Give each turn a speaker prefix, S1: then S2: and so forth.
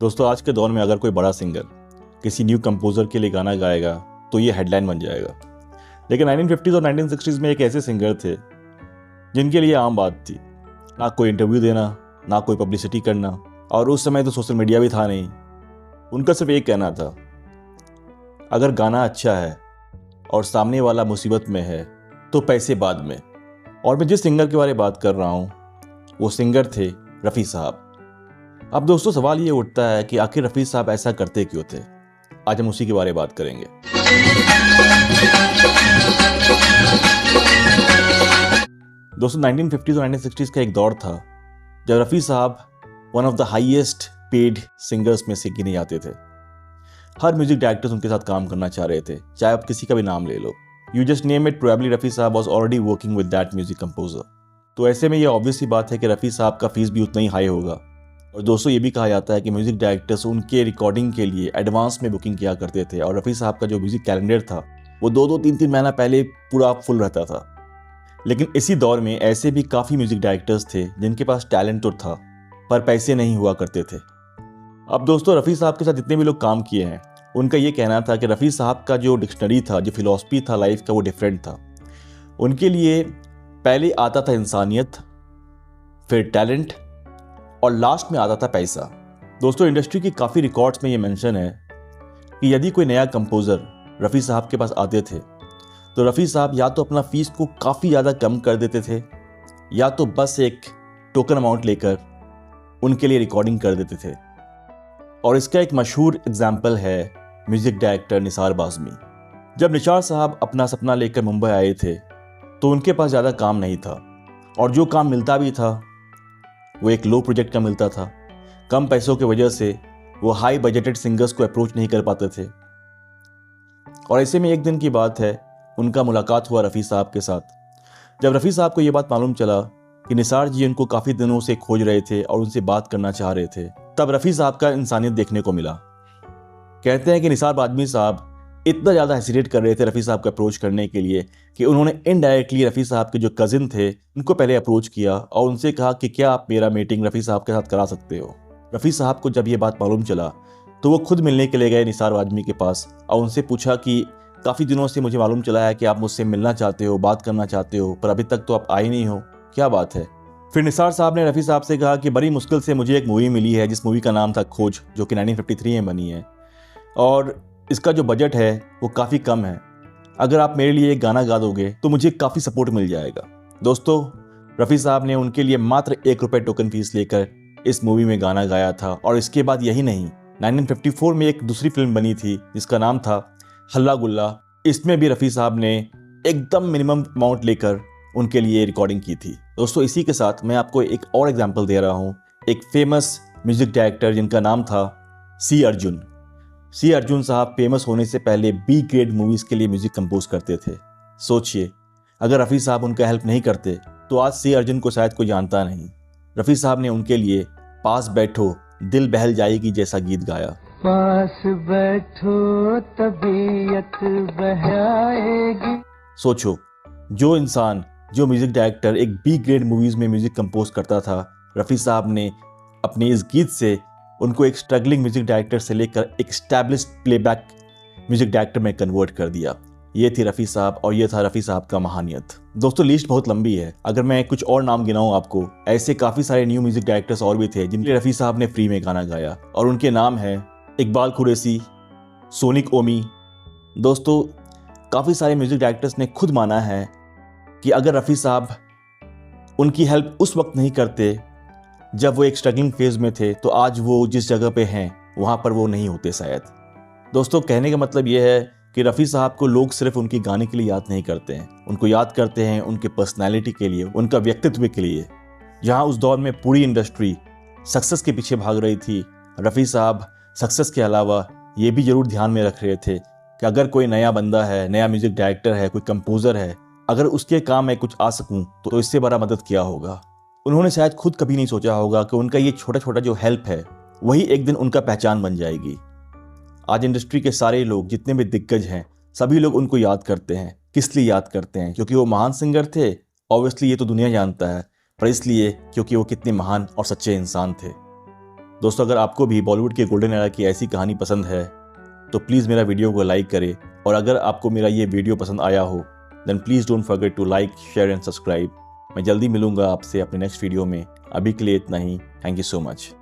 S1: दोस्तों आज के दौर में अगर कोई बड़ा सिंगर किसी न्यू कंपोजर के लिए गाना गाएगा तो ये हेडलाइन बन जाएगा। लेकिन 1950s और 1960s में एक ऐसे सिंगर थे जिनके लिए आम बात थी, ना कोई इंटरव्यू देना, ना कोई पब्लिसिटी करना, और उस समय तो सोशल मीडिया भी था नहीं। उनका सिर्फ एक कहना था, अगर गाना अच्छा है और सामने वाला मुसीबत में है तो पैसे बाद में। और मैं जिस सिंगर के बारे में बात कर रहा हूँ वो सिंगर थे रफ़ी साहब। अब दोस्तों सवाल ये उठता है कि आखिर रफ़ी साहब ऐसा करते क्यों थे। आज हम उसी के बारे में बात करेंगे। दोस्तों 1950s और 1960s का एक दौर था जब रफ़ी साहब one of the highest paid singers में से गिने जाते थे। हर म्यूजिक डायरेक्टर्स उनके साथ काम करना चाह रहे थे, चाहे आप किसी का भी नाम ले लो। You just name it, probably Rafi साहब was already working with that music composer. तो ऐसे में ये ऑब्वियस सी बात है कि रफ़ी साहब का फीस भी उतना ही हाई होगा। और दोस्तों ये भी कहा जाता है कि म्यूजिक डायरेक्टर्स उनके रिकॉर्डिंग के लिए एडवांस में बुकिंग किया करते थे, और रफ़ी साहब का जो म्यूजिक कैलेंडर था वो 2-3 महीना पहले पूरा फुल रहता था। लेकिन इसी दौर में ऐसे भी काफ़ी म्यूजिक डायरेक्टर्स थे जिनके पास टैलेंट तो था पर पैसे नहीं हुआ करते थे। अब दोस्तों रफ़ी साहब के साथ जितने भी लोग काम किए हैं उनका ये कहना था कि रफ़ी साहब का जो डिक्शनरी था, जो फिलॉसफी था लाइफ का, वो डिफरेंट था। उनके लिए पहले आता था इंसानियत, फिर टैलेंट, और लास्ट में आता था पैसा। दोस्तों इंडस्ट्री की काफ़ी रिकॉर्ड्स में ये मेंशन है कि यदि कोई नया कंपोज़र रफ़ी साहब के पास आते थे तो रफ़ी साहब या तो अपना फीस को काफ़ी ज़्यादा कम कर देते थे, या तो बस एक टोकन अमाउंट लेकर उनके लिए रिकॉर्डिंग कर देते थे। और इसका एक मशहूर एग्जाम्पल है म्यूज़िक डायरेक्टर निसार बाज़मी। जब निसार साहब अपना सपना लेकर मुंबई आए थे तो उनके पास ज़्यादा काम नहीं था, और जो काम मिलता भी था वो एक लो प्रोजेक्ट का मिलता था। कम पैसों की वजह से वो हाई बजटेड सिंगर्स को अप्रोच नहीं कर पाते थे। और ऐसे में एक दिन की बात है, उनका मुलाकात हुआ रफ़ी साहब के साथ। जब रफ़ी साहब को ये बात मालूम चला कि निसार जी उनको काफ़ी दिनों से खोज रहे थे और उनसे बात करना चाह रहे थे, तब रफ़ी साहब का इंसानियत देखने को मिला। कहते हैं कि निसार बाज़मी साहब इतना ज़्यादा हेसिटेट कर रहे थे रफ़ी साहब को अप्रोच करने के लिए कि उन्होंने इनडायरेक्टली रफ़ी साहब के जो कज़िन थे उनको पहले अप्रोच किया और उनसे कहा कि क्या आप मेरा मीटिंग रफ़ी साहब के साथ करा सकते हो। रफ़ी साहब को जब ये बात मालूम चला तो वो खुद मिलने के लिए गए निसार बाज़मी के पास और उनसे पूछा कि काफ़ी दिनों से मुझे मालूम चला है कि आप मुझसे मिलना चाहते हो, बात करना चाहते हो, पर अभी तक तो आप आए नहीं हो, क्या बात है। फिर निसार साहब ने रफ़ी साहब से कहा कि बड़ी मुश्किल से मुझे एक मूवी मिली है जिस मूवी का नाम था खोज, जो कि 1953 में बनी है, और इसका जो बजट है वो काफ़ी कम है। अगर आप मेरे लिए एक गाना गा दोगे तो मुझे काफ़ी सपोर्ट मिल जाएगा। दोस्तों रफ़ी साहब ने उनके लिए मात्र ₹1 टोकन फीस लेकर इस मूवी में गाना गाया था। और इसके बाद यही नहीं, 1954 में एक दूसरी फिल्म बनी थी जिसका नाम था हल्ला गुल्ला। इसमें भी रफ़ी साहब ने एकदम मिनिमम अमाउंट लेकर उनके लिए रिकॉर्डिंग की थी। दोस्तों इसी के साथ मैं आपको एक और एग्जाम्पल दे रहा हूँ, एक फेमस म्यूजिक डायरेक्टर जिनका नाम था सी अर्जुन। सी अर्जुन साहब फेमस होने से पहले बी ग्रेड मूवीज़ के लिए म्यूज़िक कंपोज करते थे। सोचिए, अगर रफ़ी साहब उनका हेल्प नहीं करते तो आज सी अर्जुन को शायद कोई जानता नहीं। रफ़ी साहब ने उनके लिए पास बैठो दिल बहल जाएगी जैसा गीत गाया।
S2: पास बैठो तबीयत बहलाएगी।
S1: सोचो, जो इंसान, जो म्यूज़िक डायरेक्टर एक बी ग्रेड मूवीज़ में म्यूज़िक कंपोज करता था, रफ़ी साहब ने अपने इस गीत से उनको एक स्ट्रगलिंग म्यूजिक डायरेक्टर से लेकर एक एस्टैब्लिश्ड प्लेबैक म्यूजिक डायरेक्टर में कन्वर्ट कर दिया। ये थी रफ़ी साहब और ये था रफ़ी साहब का महानियत। दोस्तों लिस्ट बहुत लंबी है, अगर मैं कुछ और नाम गिनाऊं आपको, ऐसे काफ़ी सारे न्यू म्यूजिक डायरेक्टर्स और भी थे जिनके रफ़ी साहब ने फ्री में गाना गाया, और उनके नाम हैं इकबाल कुरैशी, सोनिक ओमी। दोस्तों काफ़ी सारे म्यूजिक डायरेक्टर्स ने खुद माना है कि अगर रफ़ी साहब उनकी हेल्प उस वक्त नहीं करते जब वो एक स्ट्रगलिंग फेज में थे तो आज वो जिस जगह पे हैं वहाँ पर वो नहीं होते शायद। दोस्तों कहने का मतलब ये है कि रफ़ी साहब को लोग सिर्फ उनके गाने के लिए याद नहीं करते हैं, उनको याद करते हैं उनके पर्सनैलिटी के लिए, उनका व्यक्तित्व के लिए। जहाँ उस दौर में पूरी इंडस्ट्री सक्सेस के पीछे भाग रही थी, रफ़ी साहब सक्सेस के अलावा ये भी ज़रूर ध्यान में रख रहे थे कि अगर कोई नया बंदा है, नया म्यूज़िक डायरेक्टर है, कोई कंपोज़र है, अगर उसके काम में कुछ आ सकूँ तो इससे बड़ा मदद क्या होगा। उन्होंने शायद खुद कभी नहीं सोचा होगा कि उनका ये छोटा छोटा जो हेल्प है वही एक दिन उनका पहचान बन जाएगी। आज इंडस्ट्री के सारे लोग, जितने भी दिग्गज हैं, सभी लोग उनको याद करते हैं। किस लिए याद करते हैं? क्योंकि वो महान सिंगर थे, ऑब्वियसली ये तो दुनिया जानता है, पर इसलिए क्योंकि वो कितने महान और सच्चे इंसान थे। दोस्तों, अगर आपको भी बॉलीवुड के गोल्डन एरा की ऐसी कहानी पसंद है तो प्लीज़ मेरा वीडियो को लाइक करें, और अगर आपको मेरा ये वीडियो पसंद आया हो then please don't forget to like, share and subscribe. मैं जल्दी मिलूंगा आपसे अपने नेक्स्ट वीडियो में। अभी के लिए इतना ही। Thank you so much.